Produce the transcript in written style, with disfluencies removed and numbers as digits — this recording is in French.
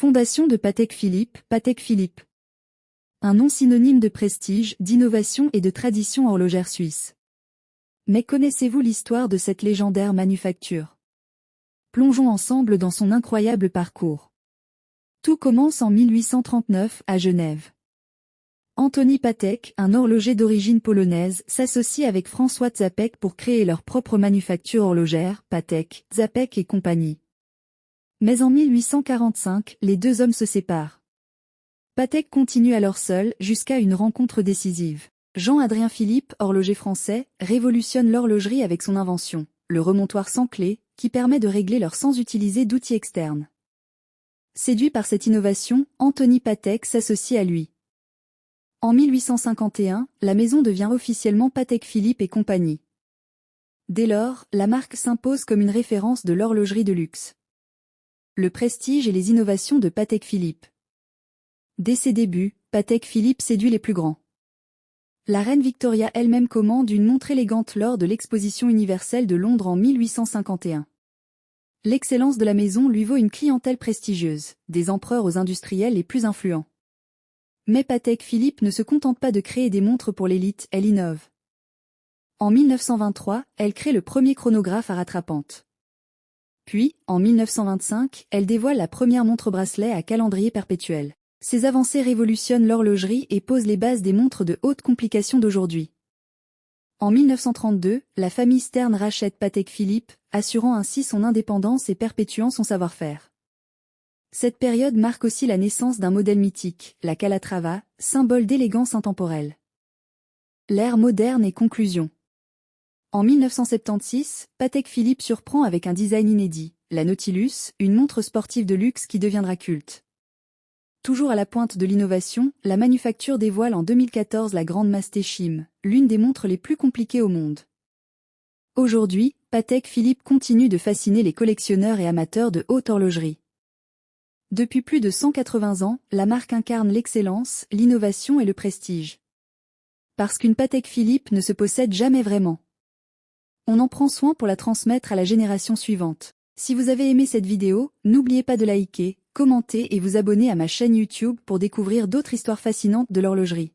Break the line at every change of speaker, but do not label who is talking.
Fondation de Patek Philippe, Patek Philippe. Un nom synonyme de prestige, d'innovation et de tradition horlogère suisse. Mais connaissez-vous l'histoire de cette légendaire manufacture? Plongeons ensemble dans son incroyable parcours. Tout commence en 1839 à Genève. Antoni Patek, un horloger d'origine polonaise, s'associe avec François Czapek pour créer leur propre manufacture horlogère, Patek, Czapek et compagnie. Mais en 1845, les deux hommes se séparent. Patek continue alors seul, jusqu'à une rencontre décisive. Jean-Adrien Philippe, horloger français, révolutionne l'horlogerie avec son invention, le remontoir sans clé, qui permet de régler l'heure sans utiliser d'outils externes. Séduit par cette innovation, Antoni Patek s'associe à lui. En 1851, la maison devient officiellement Patek Philippe et compagnie. Dès lors, la marque s'impose comme une référence de l'horlogerie de luxe. Le prestige et les innovations de Patek Philippe. Dès ses débuts, Patek Philippe séduit les plus grands. La reine Victoria elle-même commande une montre élégante lors de l'exposition universelle de Londres en 1851. L'excellence de la maison lui vaut une clientèle prestigieuse, des empereurs aux industriels les plus influents. Mais Patek Philippe ne se contente pas de créer des montres pour l'élite, elle innove. En 1923, elle crée le premier chronographe à rattrapante. Puis, en 1925, elle dévoile la première montre-bracelet à calendrier perpétuel. Ces avancées révolutionnent l'horlogerie et posent les bases des montres de haute complication d'aujourd'hui. En 1932, la famille Stern rachète Patek Philippe, assurant ainsi son indépendance et perpétuant son savoir-faire. Cette période marque aussi la naissance d'un modèle mythique, la Calatrava, symbole d'élégance intemporelle. L'ère moderne et conclusion. En 1976, Patek Philippe surprend avec un design inédit, la Nautilus, une montre sportive de luxe qui deviendra culte. Toujours à la pointe de l'innovation, la manufacture dévoile en 2014 la Grande Masté Chim, l'une des montres les plus compliquées au monde. Aujourd'hui, Patek Philippe continue de fasciner les collectionneurs et amateurs de haute horlogerie. Depuis plus de 180 ans, la marque incarne l'excellence, l'innovation et le prestige. Parce qu'une Patek Philippe ne se possède jamais vraiment. On en prend soin pour la transmettre à la génération suivante. Si vous avez aimé cette vidéo, n'oubliez pas de liker, commenter et vous abonner à ma chaîne YouTube pour découvrir d'autres histoires fascinantes de l'horlogerie.